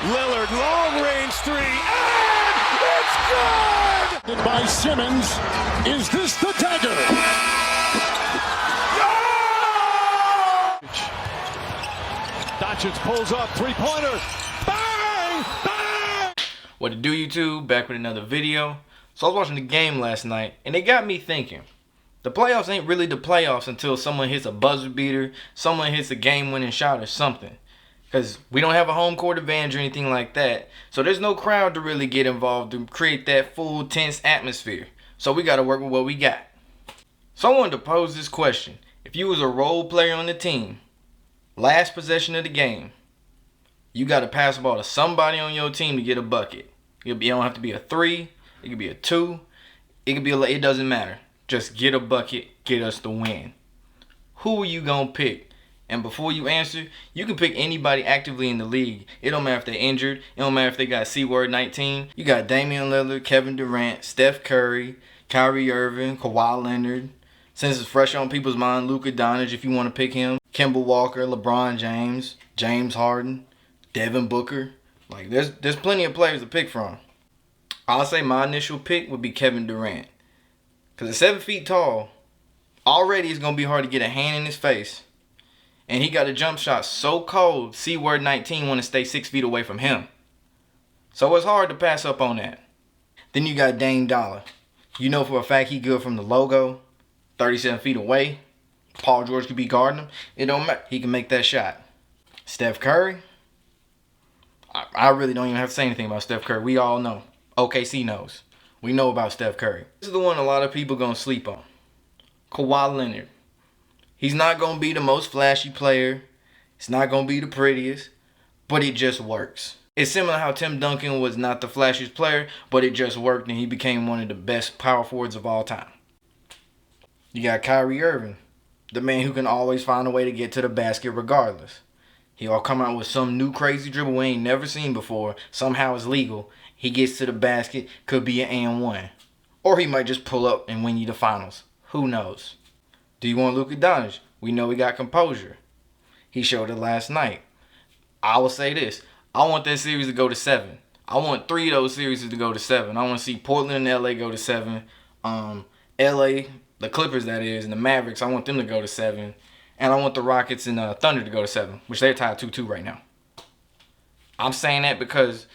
Lillard, long range three, and it's good! By Simmons, is this the dagger? Doncic pulls up, three-pointer, bang, bang! What it do, YouTube? Back with another video. So I was watching the game last night, and it got me thinking. The playoffs ain't really the playoffs until someone hits a buzzer beater, someone hits a game-winning shot or something. Because we don't have a home court advantage or anything like that. So there's no crowd to really get involved to create that full tense atmosphere. So we got to work with what we got. So I wanted to pose this question. If you was a role player on the team, last possession of the game, you got to pass the ball to somebody on your team to get a bucket. It don't have to be a 3. It could be a 2. It could be it doesn't matter. Just get a bucket, get us the win. Who are you going to pick? And before you answer, you can pick anybody actively in the league. It don't matter if they're injured. It don't matter if they got C-word 19. You got Damian Lillard, Kevin Durant, Steph Curry, Kyrie Irving, Kawhi Leonard. Since it's fresh on people's mind, Luka Doncic if you want to pick him. Kemba Walker, LeBron James, James Harden, Devin Booker. Like there's plenty of players to pick from. I'll say my initial pick would be Kevin Durant. Because at 7 feet tall, already it's going to be hard to get a hand in his face. And he got a jump shot so cold, C-word 19 want to stay 6 feet away from him. So it's hard to pass up on that. Then you got Dame Dollar. You know for a fact he good from the logo, 37 feet away. Paul George could be guarding him. It don't matter. He can make that shot. Steph Curry. I really don't even have to say anything about Steph Curry. We all know. OKC knows. We know about Steph Curry. This is the one a lot of people going to sleep on. Kawhi Leonard. He's not going to be the most flashy player. It's not going to be the prettiest. But it just works. It's similar how Tim Duncan was not the flashiest player, but it just worked and he became one of the best power forwards of all time. You got Kyrie Irving. The man who can always find a way to get to the basket regardless. He'll come out with some new crazy dribble we ain't never seen before. Somehow it's legal. He gets to the basket. Could be an and one. Or he might just pull up and win you the finals. Who knows? Do you want Luka Doncic? We know he got composure. He showed it last night. I will say this. I want that series to go to 7. I want 3 of those series to go to 7. I want to see Portland and LA go to 7. LA, the Clippers that is, and the Mavericks, I want them to go to 7. And I want the Rockets and Thunder to go to 7, which they're tied 2-2 right now. I'm saying that because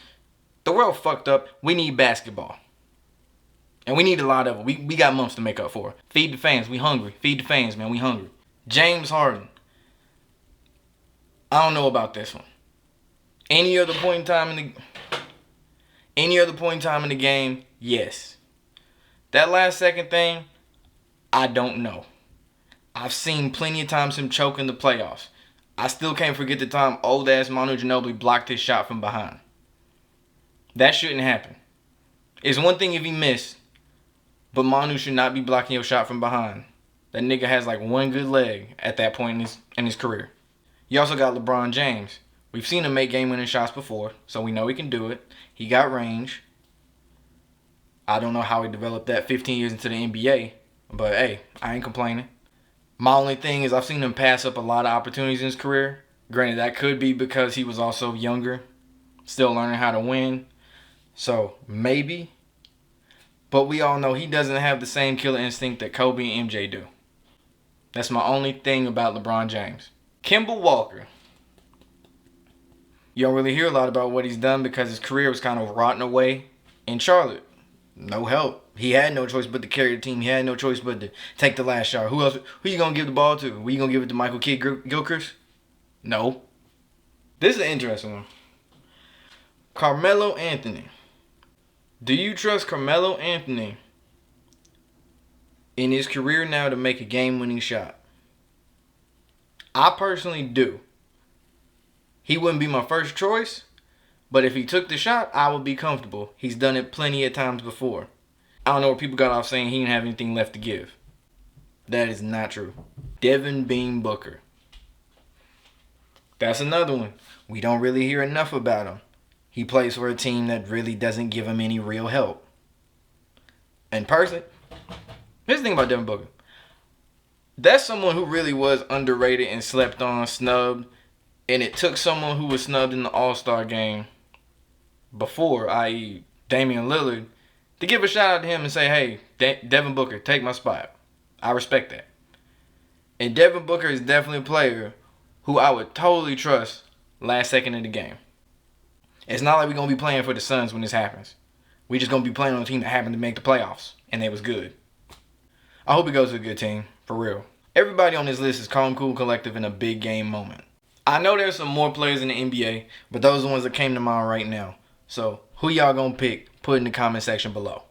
the world fucked up. We need basketball. And we need a lot of it. We got months to make up for. Feed the fans. We hungry. Feed the fans, man. We hungry. James Harden. I don't know about this one. Any other point in time in the game, yes. That last second thing, I don't know. I've seen plenty of times him choke in the playoffs. I still can't forget the time old-ass Manu Ginobili blocked his shot from behind. That shouldn't happen. It's one thing if he missed, but Manu should not be blocking your shot from behind. That nigga has like one good leg at that point in his career. You also got LeBron James. We've seen him make game-winning shots before, so we know he can do it. He got range. I don't know how he developed that 15 years into the NBA, but hey, I ain't complaining. My only thing is I've seen him pass up a lot of opportunities in his career. Granted, that could be because he was also younger, still learning how to win. So, maybe. But we all know he doesn't have the same killer instinct that Kobe and MJ do. That's my only thing about LeBron James. Kemba Walker. You don't really hear a lot about what he's done because his career was kind of rotting away in Charlotte. No help. He had no choice but to carry the team. He had no choice but to take the last shot. Who you going to give the ball to? Were you going to give it to Michael Kidd-Gilchrist? No. This is an interesting one. Carmelo Anthony. Do you trust Carmelo Anthony in his career now to make a game-winning shot? I personally do. He wouldn't be my first choice, but if he took the shot, I would be comfortable. He's done it plenty of times before. I don't know where people got off saying he didn't have anything left to give. That is not true. Devin Bean Booker. That's another one. We don't really hear enough about him. He plays for a team that really doesn't give him any real help. And personally, here's the thing about Devin Booker. That's someone who really was underrated and slept on, snubbed. And it took someone who was snubbed in the All-Star game before, i.e. Damian Lillard, to give a shout out to him and say, hey, Devin Booker, take my spot. I respect that. And Devin Booker is definitely a player who I would totally trust last second of the game. It's not like we're going to be playing for the Suns when this happens. We just going to be playing on a team that happened to make the playoffs, and they was good. I hope it goes to a good team, for real. Everybody on this list is calm, cool, collective in a big game moment. I know there's some more players in the NBA, but those are the ones that came to mind right now. So, who y'all going to pick? Put in the comment section below.